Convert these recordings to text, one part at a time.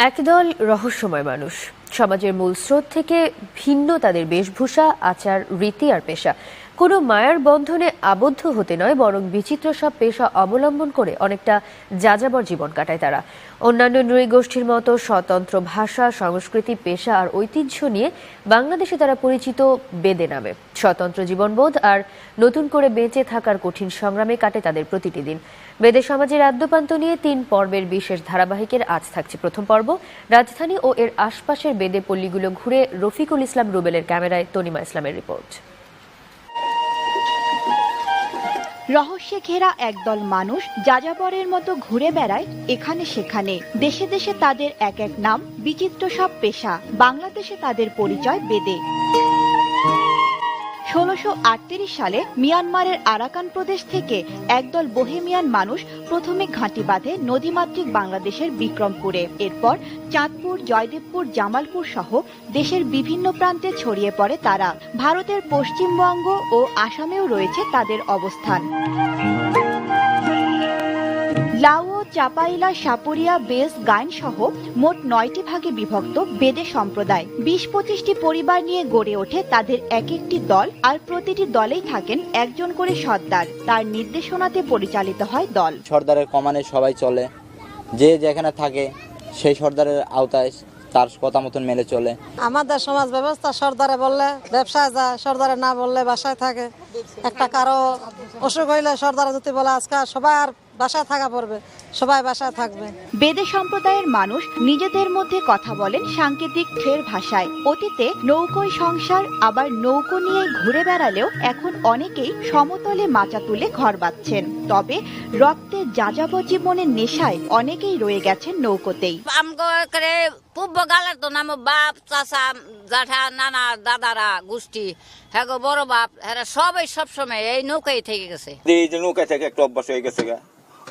একদল রহস্যময় মানুষ সমাজের মূল স্রোত থেকে ভিন্ন, তাদের বেশভূষা, আচার, রীতি আর পেশা। কোনো মায়ার বন্ধনে আবদ্ধ হতে নয়, বরং বিচিত্র সব পেশা অবলম্বন করে অনেকটা যাযাবর জীবন কাটায় তারা। অন্যান্য নৃগোষ্ঠীর মতো স্বতন্ত্র ভাষা, সংস্কৃতি, পেশা আর ঐতিহ্য নিয়ে বাংলাদেশে তারা পরিচিত বেদে নামে। স্বতন্ত্র জীবনবোধ আর নতুন করে বেঁচে থাকার কঠিন সংগ্রামে কাটে তাদের প্রতিটি দিন। বেদে সমাজের আদ্যপান্ত নিয়ে ৩ পর্বের বিশেষ ধারাবাহিকের আজ থাকছে প্রথম পর্ব। রাজধানী ও এর আশপাশের বেদে পল্লীগুলো ঘুরে রফিকুল ইসলাম রুবেলের ক্যামেরায় তনিমা ইসলামের রিপোর্ট। রহস্যে ঘেরা একদল মানুষ যাযাবরের মতো ঘুরে বেড়ায় এখানে সেখানে। দেশে দেশে তাদের এক এক নাম, বিচিত্র সব পেশা। বাংলাদেশে তাদের পরিচয় বেদে। ১৬৩৮ সালে মিয়ানমারের আরাকান প্রদেশ থেকে একদল বোহেমিয়ান মানুষ প্রথমে ঘাঁটি বাঁধে নদীমাতৃক বাংলাদেশের বিক্রমপুরে। এরপর চাঁদপুর, জয়দেবপুর, জামালপুর সহ দেশের বিভিন্ন প্রান্তে ছড়িয়ে পড়ে তারা। ভারতের পশ্চিমবঙ্গ ও আসামেও রয়েছে তাদের অবস্থান। লাও, চাপাইলা, সাপুরিয়া, বেস, গাইন সহ মোট ৯টি ভাগে বিভক্ত বেদে সম্প্রদায়। ২০-২৫টি পরিবার নিয়ে গড়ে ওঠে তাদের এক একটি দল, আর প্রতিটি দলেই থাকেন একজন করে সর্দার। তার নির্দেশনাতে পরিচালিত হয় দল। সর্দারের কমানে সবাই চলে, যে যেখানে থাকে সেই সর্দারের আওতায় তার কথা মতন মেলে চলে। আমাদের সমাজ ব্যবস্থা সর্দারে বললে ব্যবসায় যায়, সর্দারে না বললে বাসায় থাকে। একটা কারো অসুখ হইলে সর্দারে যদি বলে আজকে সবাই আর বাসায় থাকা পড়বে, সবাই বাসায় থাকবে। বেদে সম্প্রদায়ের মানুষ নিজেদের মধ্যে কথা বলেন সাংকেতিক ঠের ভাষায়। অতীতে নৌকোয় সংসার, আবার নৌকো নিয়ে ঘুরে বেড়ালেও এখন অনেকেই সমতলে মাচা তুলে ঘর বাঁধছেন। তবে রক্তে যাযাবর জীবনের নেশায় অনেকেই রয়ে গেছেন নৌকোতেই। পূর্বকালের তো নাম বাপ, চাচা, জ্যাঠা, নানা, দাদারা গোষ্ঠী, হ্যাঁ বড় বাপ, হ্যাঁ সবাই সবসময় এই নৌকায় থেকে গেছে। এই যে নৌকায় থেকে একটা অভ্যাস হয়ে গেছে গা।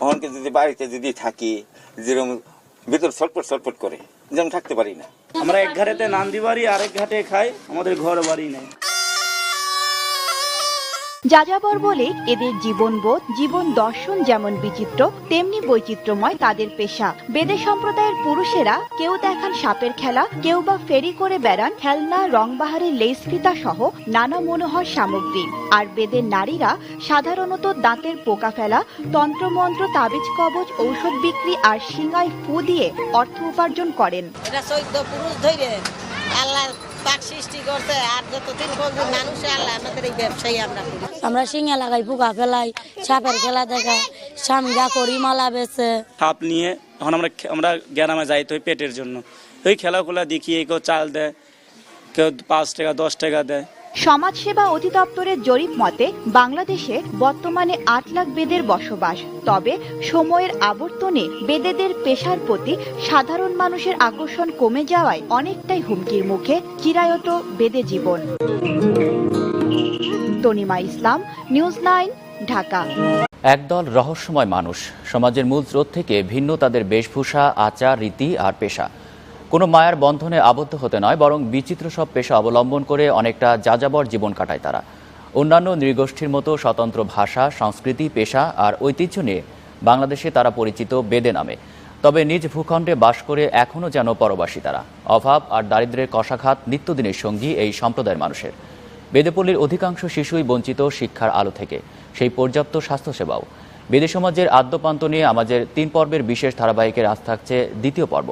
অনেকে যদি বাড়িতে যদি থাকি, যেরকম ভিতর ছটপট করে যেমন থাকতে পারি না। আমরা এক ঘাটেতে নান্দি বাড়ি, আরেক ঘাটে খাই, আমাদের ঘর বাড়ি নেই। যাযাবর বলে এদের জীবনবোধ, জীবন দর্শন যেমন বিচিত্র, তেমনি বৈচিত্র্যময় তাদের পেশা। বেদে সম্প্রদায়ের পুরুষেরা কেউ দেখান সাপের খেলা, কেউ বা ফেরি করে বেড়ান খেলনা, রংবাহারি, লেস ফিতা সহ নানা মনোহর সামগ্রী। আর বেদের নারীরা সাধারণত দাঁতের পোকা ফেলা, তন্ত্রমন্ত্র, তাবিজ কবচ, ঔষধ বিক্রি আর শিঙায় ফু দিয়ে অর্থ উপার্জন করেন। এটা 14 পুরুষ ধরে আল্লাহ পাক সৃষ্টি করতে, আর যতদিন পর্যন্ত মানুষে আল্লাহ আমাদের এই ব্যবসায়ী আমরা শিঙা লাগাই, পোকা ফেলাই, সাপের খেলা দেখা, স্বামীরা করি মালা বেছে। সাপ নিয়ে তখন আমরা গ্রামে যাইতে হয় পেটের জন্য। ওই খেলাগুলা দেখিয়ে কেউ চাল দেয়, কেউ 5 টাকা 10 টাকা দেয়। সমাজসেবা অধিদপ্তরের জরিপ মতে বাংলাদেশে বর্তমানে ৮ লাখ বেদের বসবাস। তবে সময়ের আবর্তনে বেদেদের পেশার প্রতি সাধারণ মানুষের আকর্ষণ কমে যাওয়ায় অনেকটাই হুমকির মুখে চিরায়ত বেদে জীবন। তনিমা ইসলাম, নিউজ 9, ঢাকা। একদল রহস্যময় মানুষ সমাজের মূল স্রোত থেকে ভিন্ন, তাদের বেশভূষা, আচার, রীতি আর পেশা। কোনো মায়ার বন্ধনে আবদ্ধ হতে নয়, বরং বিচিত্র সব পেশা অবলম্বন করে অনেকটা যাযাবর জীবন কাটায় তারা। অন্যান্য নৃগোষ্ঠীর মতো স্বতন্ত্র ভাষা, সংস্কৃতি, পেশা আর ঐতিহ্য নিয়ে বাংলাদেশে তারা পরিচিত বেদে নামে। তবে নিজ ভূখণ্ডে বাস করে এখনও যেন পরবাসী তারা। অভাব আর দারিদ্র্যের কষাঘাত নিত্যদিনের সঙ্গী এই সম্প্রদায়ের মানুষের। বেদেপল্লীর অধিকাংশ শিশুই বঞ্চিত শিক্ষার আলো থেকে, সেই পর্যাপ্ত স্বাস্থ্যসেবাও। বেদে সমাজের আদ্যপান্ত নিয়ে আমাদের 3 পর্বের বিশেষ ধারাবাহিকের আজ থাকছে দ্বিতীয় পর্ব।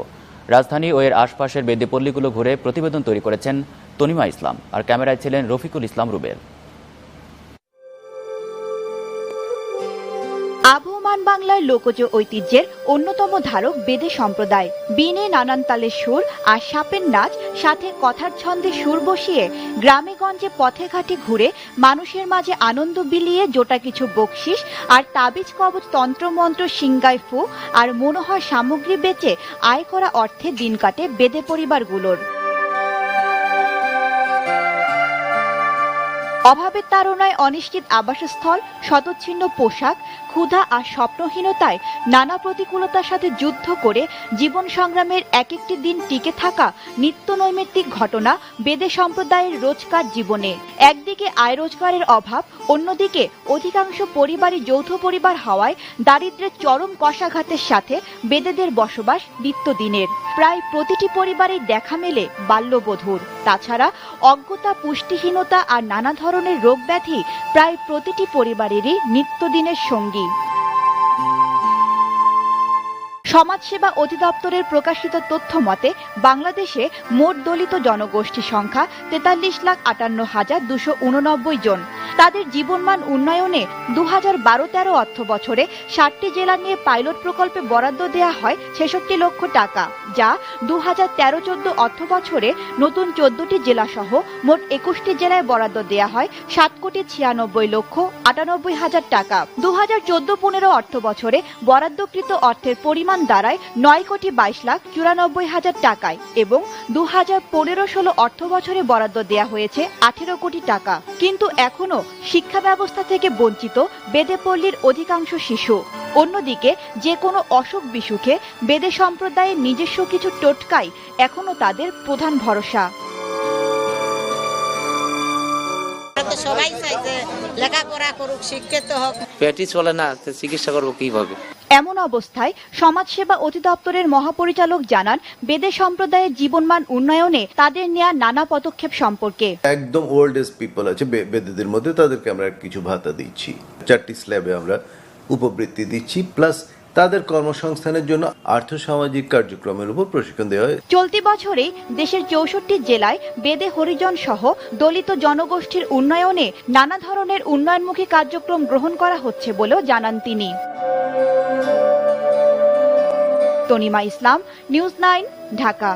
রাজধানী ও এর আশপাশের বেদেপল্লীগুলো ঘুরে প্রতিবেদন তৈরি করেছেন তনিমা ইসলাম, আর ক্যামেরায় ছিলেন রফিকুল ইসলাম রুবেল। আবহমান বাংলার লোকজ ঐতিহ্যের অন্যতম ধারক বেদে সম্প্রদায়। বিনে নানান তালের সুর আর সাপের নাচ, সাথে কথার ছন্দে সুর বসিয়ে গ্রামে গঞ্জে পথে ঘাটে ঘুরে মানুষের মাঝে আনন্দ বিলিয়ে জোটা কিছু বকশিস আর তাবিজ কবচ, তন্ত্রমন্ত্র, সিংগাই ফু আর মনোহর সামগ্রী বেচে আয় করা অর্থে দিন কাটে বেদে পরিবারগুলোর। অভাবের তাড়নায় অনিশ্চিত আবাসস্থল, শতচ্ছিন্ন পোশাক, ক্ষুধা আর স্বপ্নহীনতায় নানা প্রতিকূলতার সাথে যুদ্ধ করে জীবন সংগ্রামের এক একটি দিন টিকে থাকা নিত্য নৈমিত্তিক ঘটনা বেদে সম্প্রদায়ের রোজকার জীবনে। একদিকে আয় রোজগারের অভাব, অন্যদিকে অধিকাংশ পরিবারই যৌথ পরিবার হওয়ায় দারিদ্র্যের চরম কষাঘাতের সাথে বেদেদের বসবাস নিত্যদিনের। প্রায় প্রতিটি পরিবারেই দেখা মেলে বাল্যবধূর। তাছাড়া অজ্ঞতা, পুষ্টিহীনতা আর নানা ধরনের রোগ ব্যাধি প্রায় প্রতিটি পরিবারেরই নিত্যদিনের সঙ্গী। সমাজসেবা অধিদপ্তরের প্রকাশিত তথ্য মতে বাংলাদেশে মোট দলিত জনগোষ্ঠী সংখ্যা 43,58,289 জন। তাদের জীবনমান উন্নয়নে 2012-13 অর্থ বছরে 60টি জেলা নিয়ে পাইলট প্রকল্পে বরাদ্দ দেওয়া হয় 66 লক্ষ টাকা, যা 2013-14 অর্থ বছরে নতুন 14টি জেলা সহ মোট 21টি জেলায় বরাদ্দ দেওয়া হয় 7,96,98,000 টাকা। 2014-15 অর্থ বছরে বরাদ্দকৃত অর্থের পরিমাণ দাঁড়ায় 9,22,94,000 টাকায় এবং 2015-16 অর্থ বছরে বরাদ্দ দেওয়া হয়েছে 18 কোটি টাকা। কিন্তু এখনো শিক্ষা ব্যবস্থা থেকে বঞ্চিত বেদেপল্লীর অধিকাংশ শিশু। অন্যদিকে যে কোনো অসুখ বিসুখে বেদে সম্প্রদায়ের নিজস্ব কিছু টোটকাই এখনো তাদের প্রধান ভরসা। সবাই চাই যে লেখাপড়া করুক, শিক্ষিত হোক। পেটই চলে না, চিকিৎসা করবো কিভাবে? এমন অবস্থায় সমাজসেবা অধিদপ্তরের মহাপরিচালক জানান বেদে সম্প্রদায়ের জীবনমান উন্নয়নে তাদের নেওয়া নানা পদক্ষেপ সম্পর্কে। একদম ওল্ড এজ পিপল আছে বেদেদের মধ্যে, তাদেরকে আমরা কিছু ভাতা দিচ্ছি, 4টি স্ল্যাবে আমরা উপবৃত্তি দিচ্ছি, প্লাস তাদের কর্মসংস্থানের জন্য আর্থসামাজিক কার্যক্রমের উপর প্রশিক্ষণ দেওয়া হয়। চলতি বছরে দেশের 64 জেলায় বেদে হরিজন সহ দলিত জনগোষ্ঠীর উন্নয়নে নানা ধরনের উন্নয়নমুখী কার্যক্রম গ্রহণ করা হচ্ছে বলেও জানান তিনি। তনিমা ইসলাম, নিউজ 9, ঢাকা।